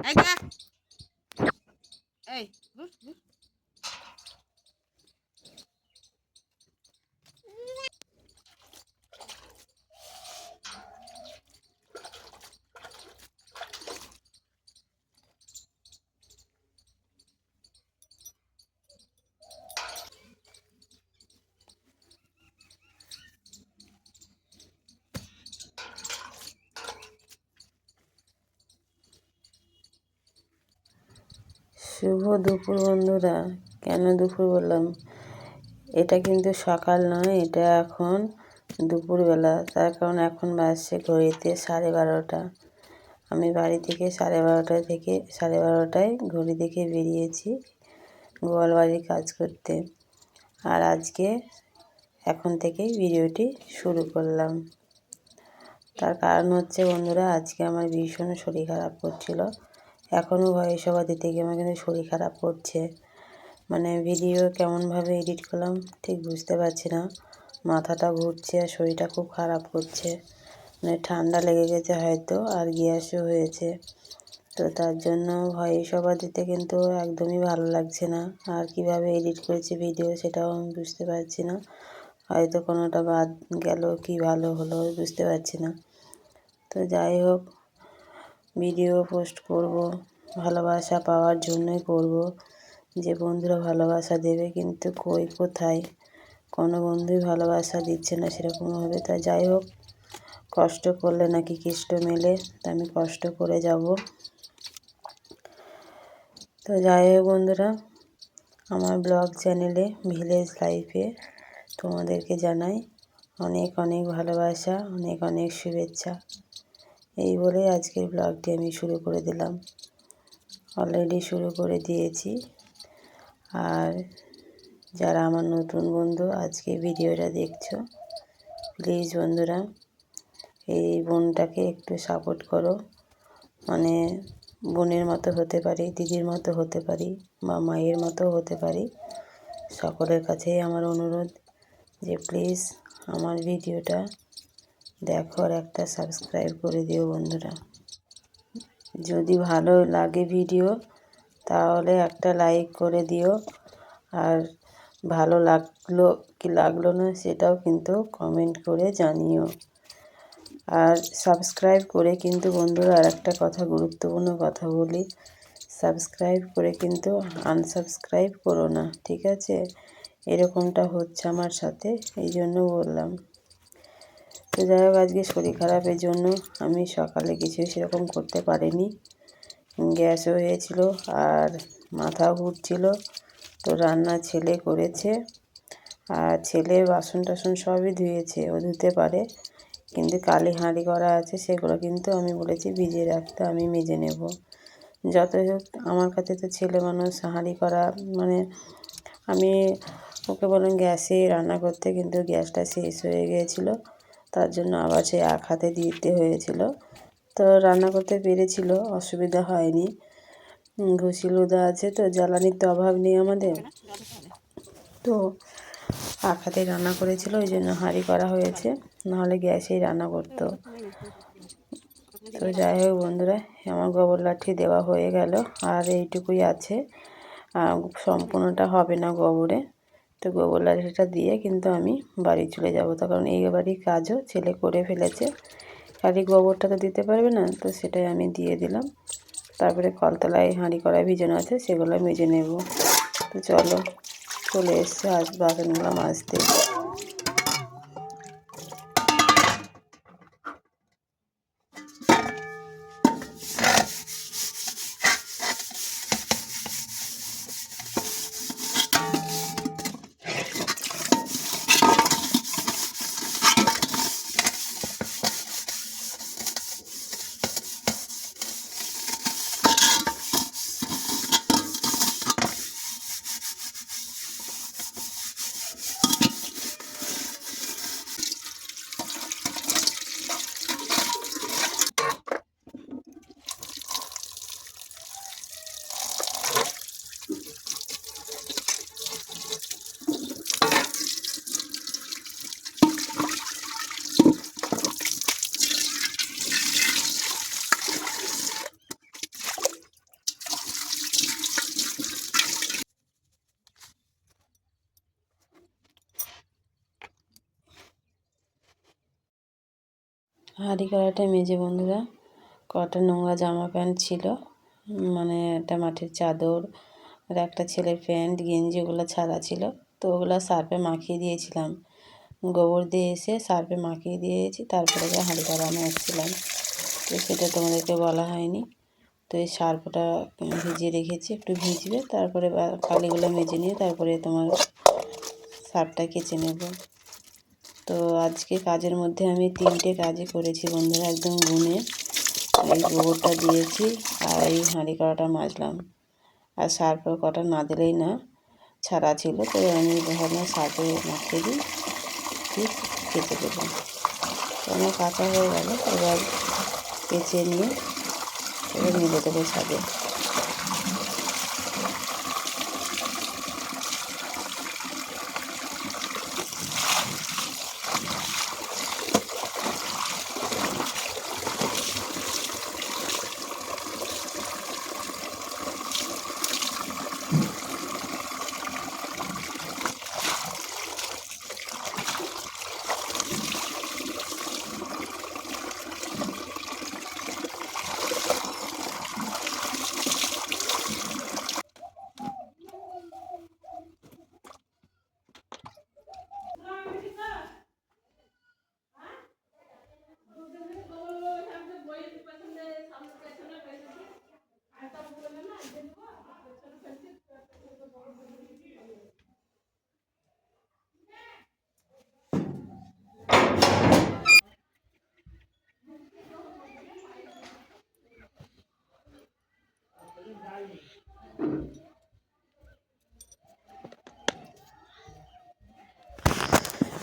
এই যা, এই ঘুর ঘুর। শুভ দুপুর বন্ধুরা। কেন দুপুর বললাম? এটা কিন্তু সকাল নয়, এটা এখন দুপুরবেলা। তার কারণ এখন বাজছে ঘড়িতে 12:30। আমি বাড়ি থেকে 12:30টায় ঘড়ি দেখে বেরিয়েছি গোয়ালবাড়ির কাজ করতে। আর আজকে এখন থেকেই ভিডিওটি শুরু করলাম। তার কারণ হচ্ছে বন্ধুরা, আজকে আমার ভীষণ শরীর খারাপ করছিল। এখনও ভয়েস ওভার দিতে গিয়ে আমার কিন্তু শরীর খারাপ করছে। মানে ভিডিও কেমনভাবে এডিট করলাম ঠিক বুঝতে পারছি না। মাথাটা ঘুরছে আর শরীরটা খুব খারাপ করছে। মানে ঠান্ডা লেগে গেছে হয়তো, আর গ্যাসও হয়েছে। তো তার জন্য ভয়েস ওভার দিতে কিন্তু একদমই ভালো লাগছে না। আর কিভাবে এডিট করেছি ভিডিও সেটাও আমি বুঝতে পারছি না। হয়তো কোনোটা বাদ গেল কি ভালো হলো বুঝতে পারছি না। তো যাই হোক, ভিডিও পোস্ট করব ভালোবাসা পাওয়ার জন্যই করব। যে বন্ধুরা ভালোবাসা দেবে, কিন্তু কোথায় কোনো বন্ধুই ভালোবাসা দিচ্ছে না সেরকমভাবে। তা যাই হোক, কষ্ট করলে নাকি কৃষ্ট মেলে, তা আমি কষ্ট করে যাব। তো যাই হোক বন্ধুরা, আমার ব্লগ চ্যানেলে ভিলেজ লাইফে তোমাদেরকে জানাই অনেক অনেক ভালোবাসা, অনেক অনেক শুভেচ্ছা। এই বলে আজকের ব্লগটি আমি শুরু করে দিলাম। অলরেডি শুরু করে দিয়েছি। আর যারা আমার নতুন বন্ধু আজকে ভিডিওটা দেখছো, প্লিজ বন্ধুরা এই বোনটাকে একটু সাপোর্ট করো। মানে বোনের মতো হতে পারি, দিদির মতো হতে পারি, বা মায়ের মতো হতে পারি। সকলের কাছেই আমার অনুরোধ যে প্লিজ আমার ভিডিওটা দেখো আর একটা সাবস্ক্রাইব করে দিও বন্ধুরা। যদি ভালো লাগে ভিডিও তাহলে একটা লাইক করে দিও। আর ভালো লাগলো কি লাগলো না সেটাও কিন্তু কমেন্ট করে জানিও। আর সাবস্ক্রাইব করে কিন্তু বন্ধুরা আর একটা কথা, গুরুত্বপূর্ণ কথা বলি, সাবস্ক্রাইব করে কিন্তু আনসাবস্ক্রাইব করো না, ঠিক আছে? এরকমটা হচ্ছে আমার সাথে, এই জন্য বললাম। তো যাই হোক, আজকে শরীর খারাপের জন্য আমি সকালে কিছুই সেরকম করতে পারিনি। গ্যাসও হয়েছিল আর মাথাও ঘুরছিল। তো রান্না ছেলে করেছে, আর ছেলে বাসন টাসন সবই ধুয়েছে, ও ধুতে পারে। কিন্তু কালি হাঁড়ি করা আছে, সেগুলো কিন্তু আমি বলেছি ভিজিয়ে রাখতে, আমি মেজে নেব। যতই হোক আমার কাছে তো ছেলে মানুষ, হাঁড়ি করা মানে আমি ওকে বললাম গ্যাসে রান্না করতে, কিন্তু গ্যাসটা শেষ হয়ে গিয়েছিলো। তার জন্য আবার সে এক হাতে দিতে হয়েছিল। তো রান্না করতে পেরেছিল, অসুবিধা হয়নি। ঘুষি লুদা আছে, তো জ্বালানির তো অভাব নেই আমাদের। তো এক হাতে রান্না করেছিল, ওই জন্য হাঁড়ি করা হয়েছে, নাহলে গ্যাসেই রান্না করতো। তো যাই হোক বন্ধুরা, আমার গোবর লাঠি দেওয়া হয়ে গেল, আর এইটুকুই আছে, সম্পূর্ণটা হবে না গোবরে। তো গোবর লাঠিটা দিয়ে কিন্তু আমি বাড়ি চলে যাব, তার কারণ এই বাড়ির কাজও ছেলে করে ফেলেছে। খালি গোবরটা তো দিতে পারবে না, তো সেটাই আমি দিয়ে দিলাম। তারপরে কলতলায় হাঁড়ি কড়াই ভিজানো আছে, সেগুলো মেজে নেব। তো চলো, চলে এসছে আজ বাসনগুলো মাজতে। হাঁড়ি কড়াইটা মেজে বন্ধুরা কটা নোংরা জামা প্যান্ট ছিল, মানে একটা মাটির চাদর আর একটা ছেলের প্যান্ট গেঞ্জি, ওগুলো ছাড়া ছিল। তো ওগুলো সার্ফে মাখিয়ে দিয়েছিলাম, গোবর দিয়ে এসে সার্ফে মাখিয়ে দিয়েছি, তারপরে হাঁড়ি কড়া মাজছিলাম। তো সেটা তোমাদেরকে বলা হয়নি। তো এই সার্ফটা ভিজিয়ে রেখেছি, একটু ভিজবে, তারপরে কালিগুলো মেজে নিয়ে তারপরে তোমার সার্ফটা কেচে নেব। তো আজকে কাজের মধ্যে আমি 3টে কাজই করেছি বন্ধুরা, একদম গুনে। এই গোবরটা দিয়েছি আর এই হাঁড়ি কড়াটা মাজলাম। আর সার্ফে কটা না দিলেই না, ছাড়া ছিল। তো আমি ভাবলাম সার্ফে মাখিয়ে দিই, ঠিক কেচে দেবো। তো আমার কাঁচা হয়ে গেল, এবার কেচে নিয়ে এবার মেলে দেবো ছাদে।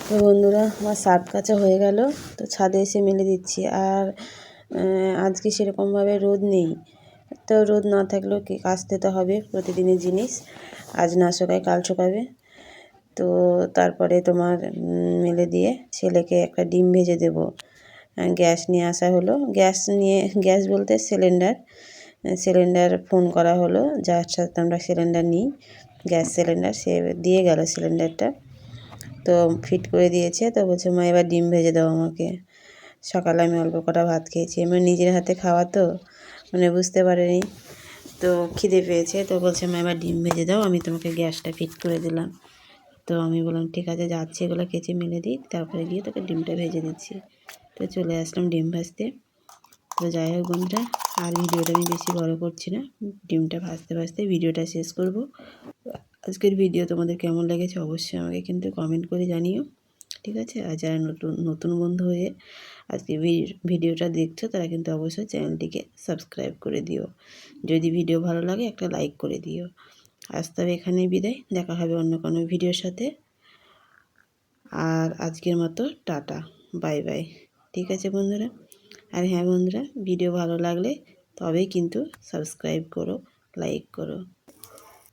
তো বন্ধুরা আমার সার্ফ কাচা হয়ে গেল, তো ছাদে এসে মেলে দিচ্ছি। আর আজকে সেরকমভাবে রোদ নেই, তো রোদ না থাকলেও কি কাচতে তো হবে, প্রতিদিনের জিনিস। আজ না শোকায় কাল শোকাবে। তো তারপরে তোমার মেলে দিয়ে ছেলেকে একটা ডিম ভেজে দেবো। গ্যাস নিয়ে আসা হলো, গ্যাস বলতে সিলিন্ডার ফোন করা হলো, যার সাথে আমরা সিলিন্ডার নিই, গ্যাস সিলিন্ডার, সে দিয়ে গেল সিলিন্ডারটা। তো ফিট করে দিয়েছে, তো বলছে মা এবার ডিম ভেজে দাও আমাকে। সকালে আমি অল্প কটা ভাত খেয়েছি, এমনি নিজের হাতে খাওয়া তো, মানে বুঝতে পারিনি। তো খিদে পেয়েছে, তো বলছে মা এবার ডিম ভেজে দাও, আমি তোমাকে গ্যাসটা ফিট করে দিলাম। তো আমি বললাম ঠিক আছে, যাচ্ছি, এগুলো কেচে মেলে দিই, তারপরে গিয়ে তোকে ডিমটা ভেজে দিচ্ছি। তো চলে আসলাম ডিম ভাজতে। তো যাই হোক বন্ধুরা, আর ভিডিওটা আমি বেশি বড় করছি না, ডিমটা ভাজতে ভাজতে ভিডিওটা শেষ করব। আজকের ভিডিও তোমাদের কেমন লেগেছে অবশ্যই আমাকে কিন্তু কমেন্ট করে জানিও, ঠিক আছে? আর যারা নতুন বন্ধু হয়ে আজকে ভিডিওটা দেখছো, তারা কিন্তু অবশ্যই চ্যানেলটিকে সাবস্ক্রাইব করে দিও। যদি ভিডিও ভালো লাগে একটা লাইক করে দিও। আজ তবে এখানেই বিদায়, দেখা হবে অন্য কোনো ভিডিওর সাথে। আর আজকের মতো টাটা, বাই বাই, ঠিক আছে বন্ধুরা? আর হ্যাঁ বন্ধুরা, ভিডিও ভালো লাগলে তবেই কিন্তু সাবস্ক্রাইব করো, লাইক করো।